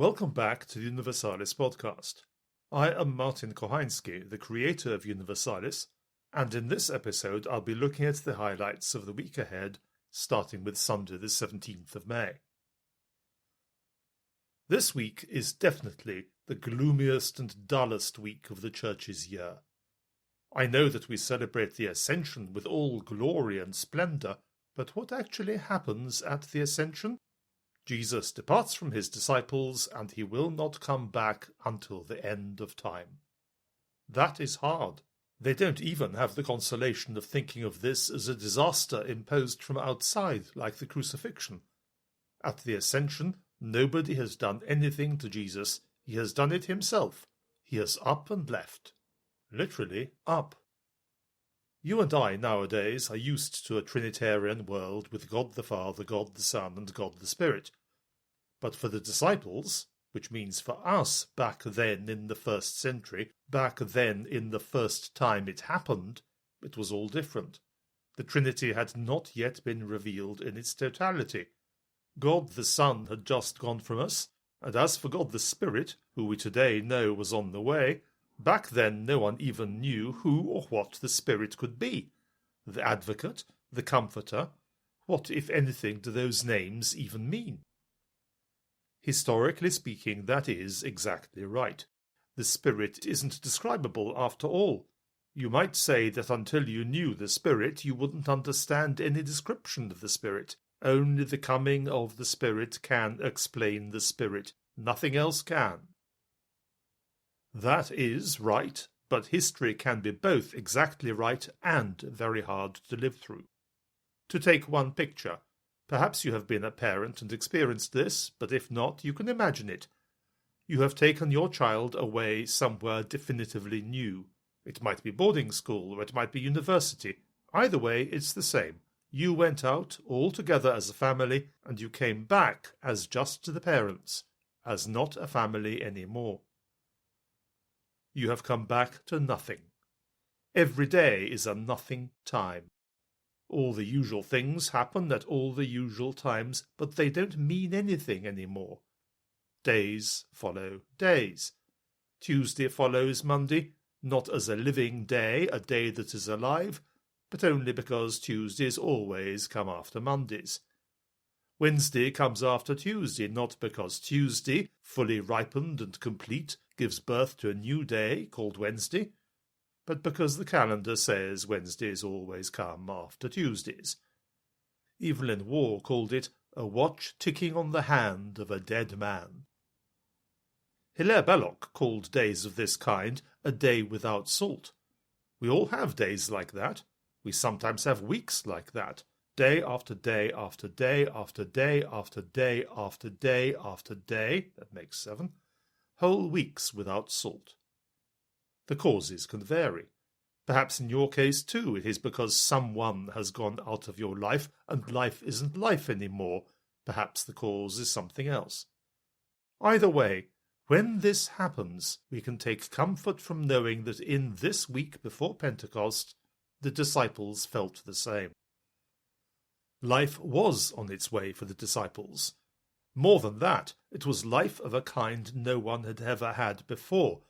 Welcome back to the Universalis podcast. I am Martin Kochański, the creator of Universalis, and in this episode I'll be looking at the highlights of the week ahead, starting with Sunday the 17th of May. This week is definitely the gloomiest and dullest week of the Church's year. I know that we celebrate the Ascension with all glory and splendour, but what actually happens at the Ascension? Jesus departs from his disciples, and he will not come back until the end of time. That is hard. They don't even have the consolation of thinking of this as a disaster imposed from outside, like the crucifixion. At the Ascension, nobody has done anything to Jesus. He has done it himself. He has up and left. Literally up. You and I nowadays are used to a Trinitarian world with God the Father, God the Son, and God the Spirit. But for the disciples, which means for us back then in the 1st century, back then in the first time it happened, it was all different. The Trinity had not yet been revealed in its totality. God the Son had just gone from us, and as for God the Spirit, who we today know was on the way, back then no one even knew who or what the Spirit could be. The Advocate, the Comforter, what, if anything, do those names even mean? Historically speaking, that is exactly right. The Spirit isn't describable after all. You might say that until you knew the Spirit, you wouldn't understand any description of the Spirit. Only the coming of the Spirit can explain the Spirit. Nothing else can. That is right, but history can be both exactly right and very hard to live through. To take one picture, perhaps you have been a parent and experienced this, but if not, you can imagine it. You have taken your child away somewhere definitively new. It might be boarding school or it might be university. Either way, it's the same. You went out all together as a family and you came back as just the parents, as not a family anymore. You have come back to nothing. Every day is a nothing time. All the usual things happen at all the usual times, but they don't mean anything anymore. Days follow days. Tuesday follows Monday, not as a living day, a day that is alive, but only because Tuesdays always come after Mondays. Wednesday comes after Tuesday, not because Tuesday, fully ripened and complete, gives birth to a new day called Wednesday, but because the calendar says Wednesdays always come after Tuesdays. Evelyn Waugh called it a watch ticking on the hand of a dead man. Hilaire Belloc called days of this kind a day without salt. We all have days like that. We sometimes have weeks like that. Day after day after day after day after day after day after day, that makes 7, whole weeks without salt. The causes can vary. Perhaps in your case too it is because someone has gone out of your life and life isn't life anymore. Perhaps the cause is something else. Either way, when this happens, we can take comfort from knowing that in this week before Pentecost, the disciples felt the same. Life was on its way for the disciples. More than that, it was life of a kind no one had ever had before.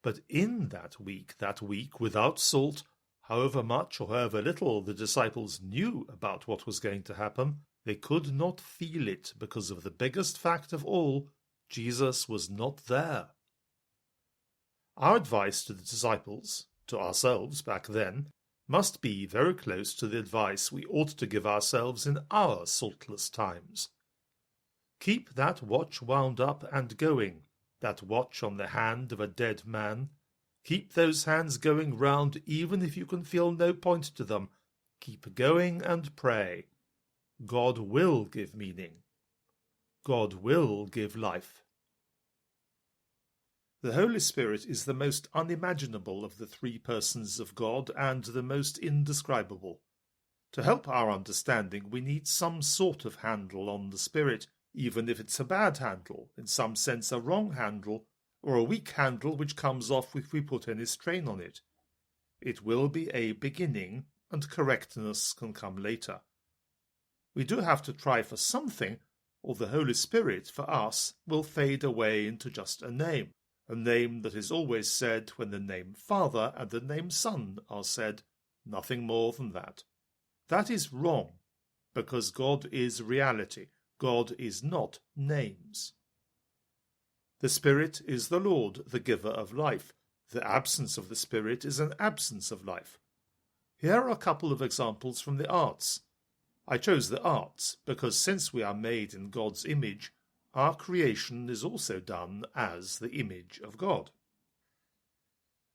But in that week without salt, however much or however little the disciples knew about what was going to happen, they could not feel it because of the biggest fact of all, Jesus was not there. Our advice to the disciples, to ourselves back then, must be very close to the advice we ought to give ourselves in our saltless times. Keep that watch wound up and going, that watch on the hand of a dead man. Keep those hands going round even if you can feel no point to them. Keep going and pray. God will give meaning. God will give life. The Holy Spirit is the most unimaginable of the three persons of God and the most indescribable. To help our understanding, we need some sort of handle on the Spirit, even if it's a bad handle, in some sense a wrong handle, or a weak handle which comes off if we put any strain on it. It will be a beginning, and correctness can come later. We do have to try for something, or the Holy Spirit for us will fade away into just a name that is always said when the name Father and the name Son are said, nothing more than that. That is wrong, because God is reality. God is not names. The Spirit is the Lord, the giver of life. The absence of the Spirit is an absence of life. Here are a couple of examples from the arts. I chose the arts because since we are made in God's image, our creation is also done as the image of God.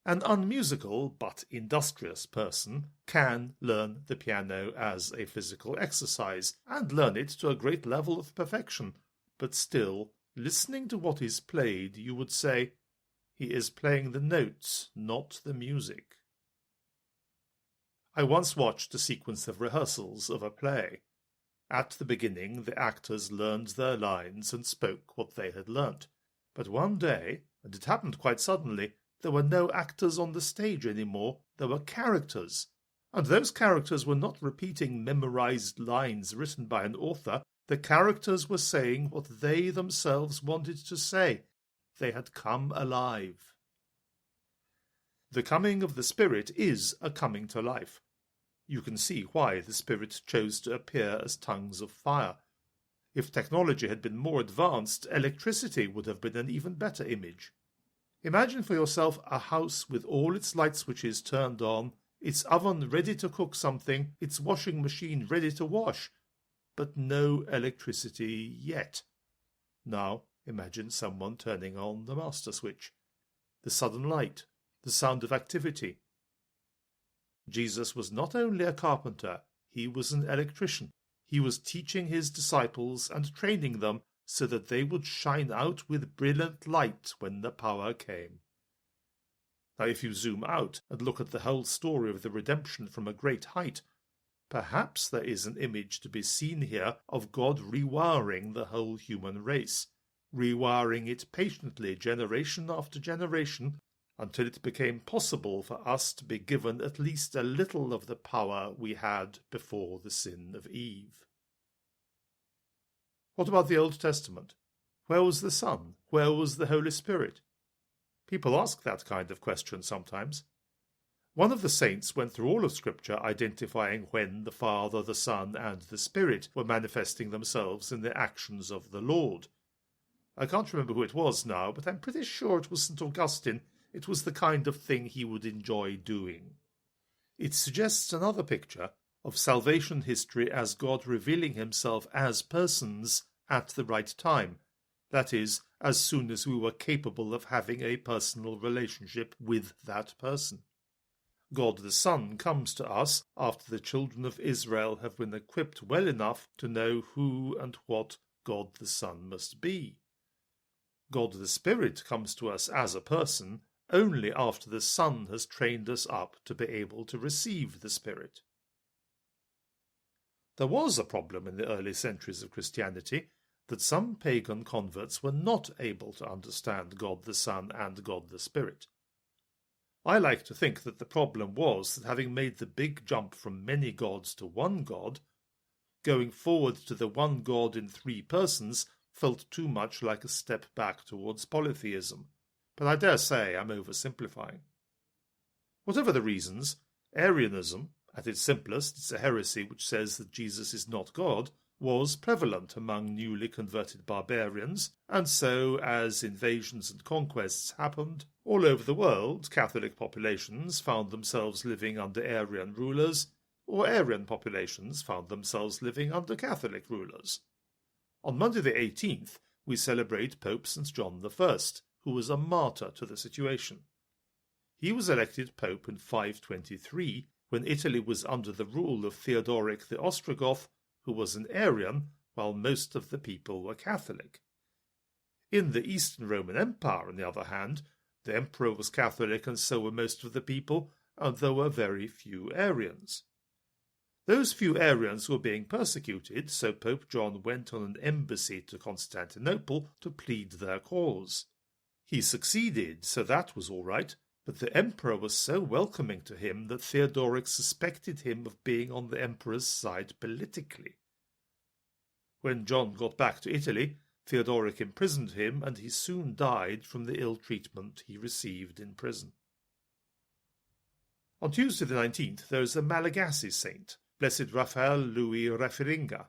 An unmusical but industrious person can learn the piano as a physical exercise and learn it to a great level of perfection, but still, listening to what is played, you would say, he is playing the notes, not the music. I once watched a sequence of rehearsals of a play. At the beginning, the actors learned their lines and spoke what they had learnt. But one day, and it happened quite suddenly, there were no actors on the stage anymore, there were characters. And those characters were not repeating memorized lines written by an author. The characters were saying what they themselves wanted to say. They had come alive. The coming of the Spirit is a coming to life. You can see why the Spirit chose to appear as tongues of fire. If technology had been more advanced, electricity would have been an even better image. Imagine for yourself a house with all its light switches turned on, its oven ready to cook something, its washing machine ready to wash, but no electricity yet. Now imagine someone turning on the master switch. The sudden light, the sound of activity. Jesus was not only a carpenter, he was an electrician. He was teaching his disciples and training them so that they would shine out with brilliant light when the power came. Now, if you zoom out and look at the whole story of the redemption from a great height, perhaps there is an image to be seen here of God rewiring the whole human race, rewiring it patiently generation after generation, until it became possible for us to be given at least a little of the power we had before the sin of Eve. What about the Old Testament? Where was the Son? Where was the Holy Spirit? People ask that kind of question sometimes. One of the saints went through all of Scripture identifying when the Father, the Son, and the Spirit were manifesting themselves in the actions of the Lord. I can't remember who it was now, but I'm pretty sure it was St. Augustine. It was the kind of thing he would enjoy doing. It suggests another picture of salvation history as God revealing himself as persons at the right time, that is, as soon as we were capable of having a personal relationship with that person. God the Son comes to us after the children of Israel have been equipped well enough to know who and what God the Son must be. God the Spirit comes to us as a person only after the Son has trained us up to be able to receive the Spirit. There was a problem in the early centuries of Christianity that some pagan converts were not able to understand God the Son and God the Spirit. I like to think that the problem was that having made the big jump from many gods to one God, going forward to the one God in three persons felt too much like a step back towards polytheism, but I dare say I'm oversimplifying. Whatever the reasons, Arianism, at its simplest, it's a heresy which says that Jesus is not God, was prevalent among newly converted barbarians, and so, as invasions and conquests happened, all over the world Catholic populations found themselves living under Arian rulers, or Arian populations found themselves living under Catholic rulers. On Monday the 18th, we celebrate Pope St. John I, who was a martyr to the situation. He was elected Pope in 523, when Italy was under the rule of Theodoric the Ostrogoth, who was an Arian, while most of the people were Catholic. In the Eastern Roman Empire, on the other hand, the emperor was Catholic and so were most of the people, and there were very few Arians. Those few Arians were being persecuted, so Pope John went on an embassy to Constantinople to plead their cause. He succeeded, so that was all right, but the emperor was so welcoming to him that Theodoric suspected him of being on the emperor's side politically. When John got back to Italy, Theodoric imprisoned him, and he soon died from the ill treatment he received in prison. On Tuesday the 19th there is a Malagasy saint, Blessed Raphael Louis Rafferinga.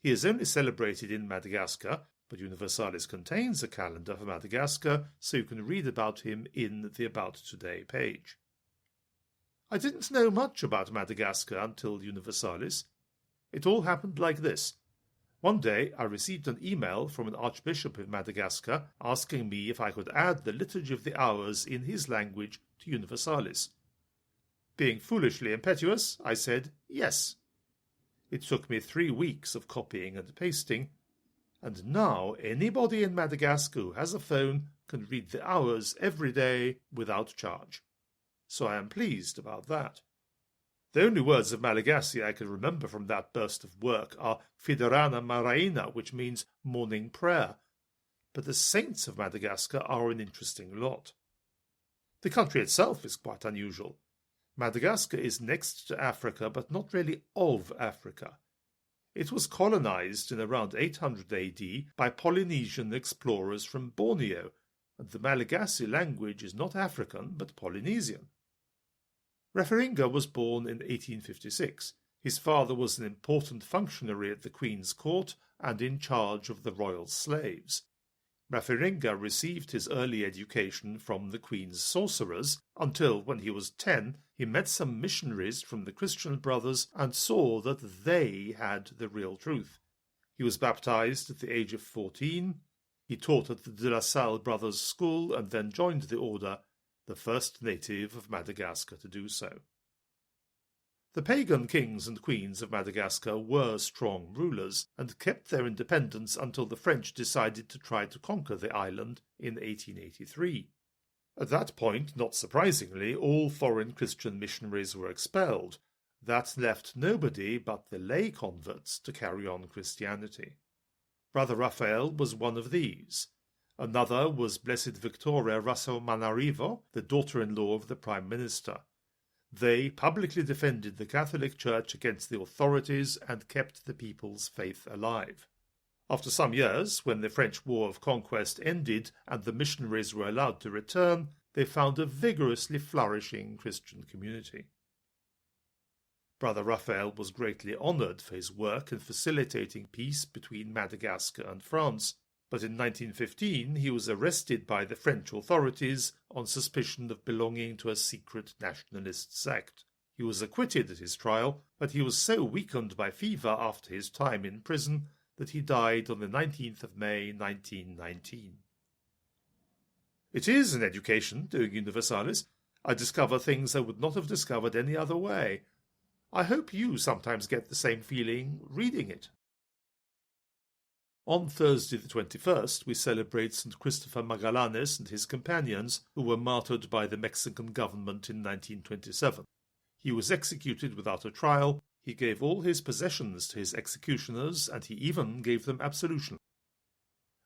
He is only celebrated in Madagascar, but Universalis contains a calendar for Madagascar, so you can read about him in the About Today page. I didn't know much about Madagascar until Universalis. It all happened like this. One day I received an email from an archbishop of Madagascar asking me if I could add the Liturgy of the Hours in his language to Universalis. Being foolishly impetuous, I said yes. It took me 3 weeks of copying and pasting, and now anybody in Madagascar who has a phone can read the hours every day without charge. So I am pleased about that. The only words of Malagasy I can remember from that burst of work are Fiderana Maraina, which means morning prayer. But the saints of Madagascar are an interesting lot. The country itself is quite unusual. Madagascar is next to Africa, but not really of Africa. It was colonized in around 800 AD by Polynesian explorers from Borneo, and the Malagasy language is not African but Polynesian. Rafferinga was born in 1856. His father was an important functionary at the Queen's court and in charge of the royal slaves. Rafferinga received his early education from the Queen's sorcerers until, when he was 10, he met some missionaries from the Christian Brothers and saw that they had the real truth. He was baptized at the age of 14. He taught at the De La Salle Brothers' School and then joined the order, the first native of Madagascar to do so. The pagan kings and queens of Madagascar were strong rulers and kept their independence until the French decided to try to conquer the island in 1883. At that point, not surprisingly, all foreign Christian missionaries were expelled. That left nobody but the lay converts to carry on Christianity. Brother Raphael was one of these. Another was Blessed Victoria Rasomanarivo, the daughter-in-law of the Prime Minister. They publicly defended the Catholic Church against the authorities and kept the people's faith alive. After some years, when the French War of Conquest ended and the missionaries were allowed to return, they found a vigorously flourishing Christian community. Brother Raphael was greatly honoured for his work in facilitating peace between Madagascar and France, but in 1915 he was arrested by the French authorities on suspicion of belonging to a secret nationalist sect. He was acquitted at his trial, but he was so weakened by fever after his time in prison that he died on the 19th of May 1919. It is an education, doing Universalis. I discover things I would not have discovered any other way. I hope you sometimes get the same feeling reading it. On Thursday the 21st, we celebrate St. Christopher Magallanes and his companions who were martyred by the Mexican government in 1927. He was executed without a trial, he gave all his possessions to his executioners, and he even gave them absolution.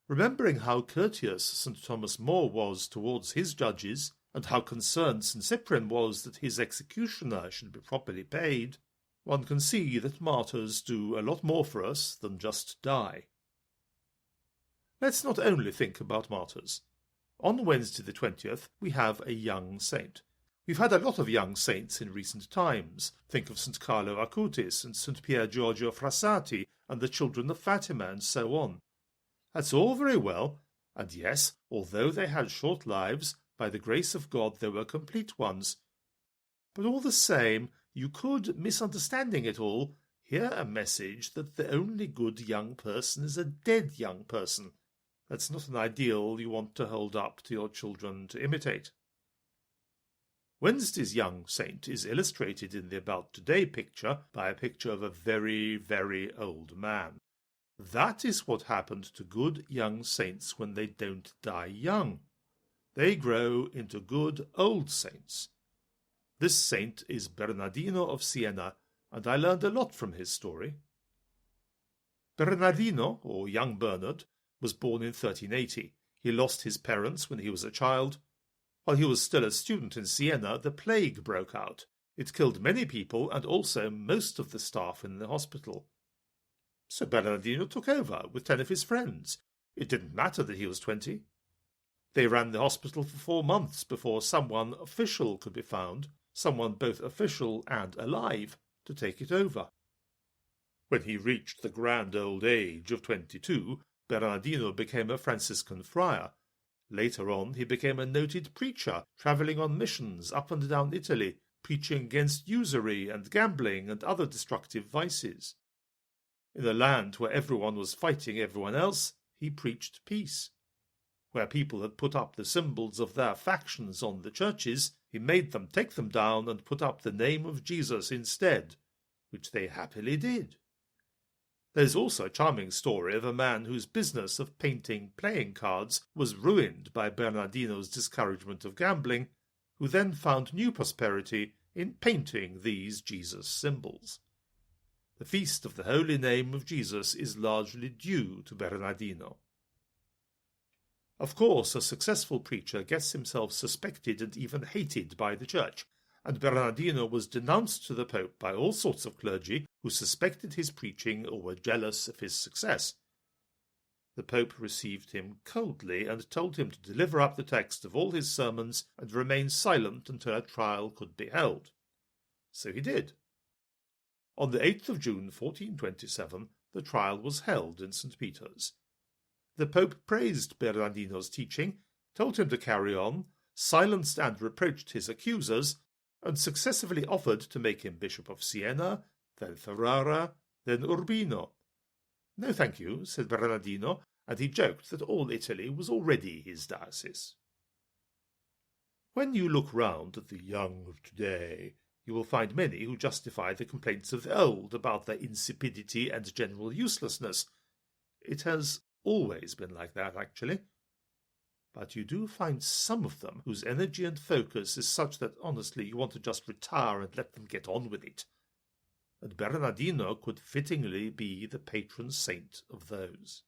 Remembering how courteous St. Thomas More was towards his judges, and how concerned St. Cyprian was that his executioner should be properly paid, one can see that martyrs do a lot more for us than just die. Let's not only think about martyrs. On Wednesday the 20th, we have a young saint. We've had a lot of young saints in recent times. Think of St. Carlo Acutis and St. Pier Giorgio Frassati and the children of Fatima and so on. That's all very well, and yes, although they had short lives, by the grace of God they were complete ones. But all the same, you could, misunderstanding it all, hear a message that the only good young person is a dead young person. That's not an ideal you want to hold up to your children to imitate. Wednesday's young saint is illustrated in the About Today picture by a picture of a very, very old man. That is what happened to good young saints when they don't die young. They grow into good old saints. This saint is Bernardino of Siena, and I learned a lot from his story. Bernardino, or young Bernard, was born in 1380. He lost his parents when he was a child. While he was still a student in Siena, the plague broke out. It killed many people and also most of the staff in the hospital. So Bernardino took over with 10 of his friends. It didn't matter that he was 20. They ran the hospital for 4 months before someone official could be found, someone both official and alive, to take it over. When he reached the grand old age of 22, Bernardino became a Franciscan friar. Later on, he became a noted preacher, travelling on missions up and down Italy, preaching against usury and gambling and other destructive vices. In a land where everyone was fighting everyone else, he preached peace. Where people had put up the symbols of their factions on the churches, he made them take them down and put up the name of Jesus instead, which they happily did. There's also a charming story of a man whose business of painting playing cards was ruined by Bernardino's discouragement of gambling, who then found new prosperity in painting these Jesus symbols. The feast of the Holy Name of Jesus is largely due to Bernardino. Of course, a successful preacher gets himself suspected and even hated by the Church, and Bernardino was denounced to the Pope by all sorts of clergy who suspected his preaching or were jealous of his success. The Pope received him coldly and told him to deliver up the text of all his sermons and remain silent until a trial could be held. So he did. On the 8th of June 1427, the trial was held in St. Peter's. The Pope praised Bernardino's teaching, told him to carry on, silenced and reproached his accusers, and successively offered to make him Bishop of Siena, then Ferrara, then Urbino. "No, thank you," said Bernardino, and he joked that all Italy was already his diocese. When you look round at the young of today, you will find many who justify the complaints of the old about their insipidity and general uselessness. It has always been like that, actually. But you do find some of them whose energy and focus is such that, honestly, you want to just retire and let them get on with it. And Bernardino could fittingly be the patron saint of those.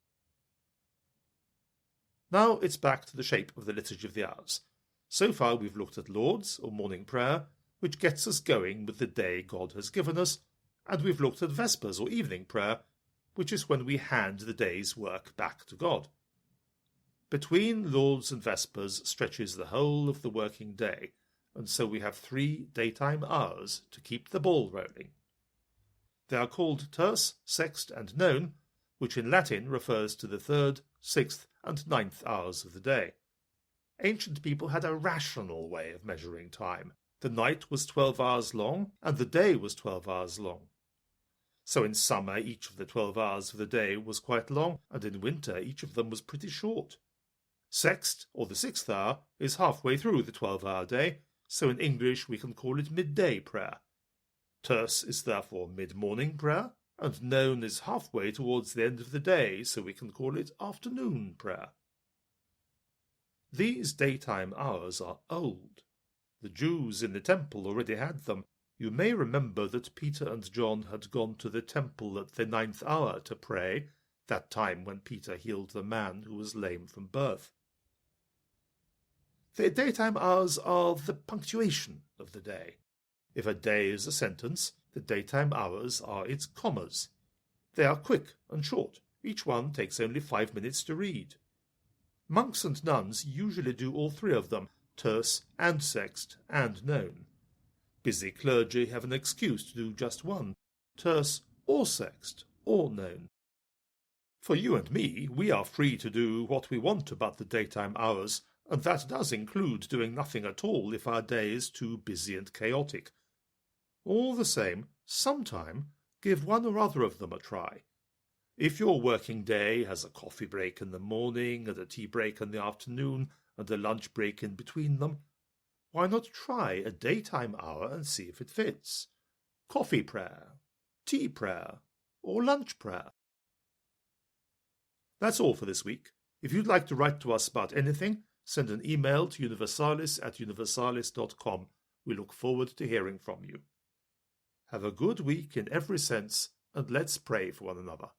Now it's back to the shape of the Liturgy of the Hours. So far we've looked at Lauds, or morning prayer, which gets us going with the day God has given us, and we've looked at Vespers, or evening prayer, which is when we hand the day's work back to God. Between Lauds and Vespers stretches the whole of the working day, and so we have 3 daytime hours to keep the ball rolling. They are called terce, sext, and none, which in Latin refers to the 3rd, 6th, and 9th hours of the day. Ancient people had a rational way of measuring time. The night was 12 hours long, and the day was 12 hours long. So in summer each of the 12 hours of the day was quite long, and in winter each of them was pretty short. Sext, or the 6th hour, is halfway through the 12-hour day, so in English we can call it midday prayer. Terce is therefore mid-morning prayer, and none is halfway towards the end of the day, so we can call it afternoon prayer. These daytime hours are old. The Jews in the temple already had them. You may remember that Peter and John had gone to the temple at the 9th hour to pray, that time when Peter healed the man who was lame from birth. The daytime hours are the punctuation of the day. If a day is a sentence, the daytime hours are its commas. They are quick and short. Each one takes only 5 minutes to read. Monks and nuns usually do all 3 of them, terce and sext and none. Busy clergy have an excuse to do just one, terce or sext or none. For you and me, we are free to do what we want about the daytime hours, and that does include doing nothing at all if our day is too busy and chaotic. All the same, sometime give one or other of them a try. If your working day has a coffee break in the morning and a tea break in the afternoon and a lunch break in between them, why not try a daytime hour and see if it fits? Coffee prayer, tea prayer, or lunch prayer. That's all for this week. If you'd like to write to us about anything, send an email to universalis@universalis.com. We look forward to hearing from you. Have a good week in every sense, and let's pray for one another.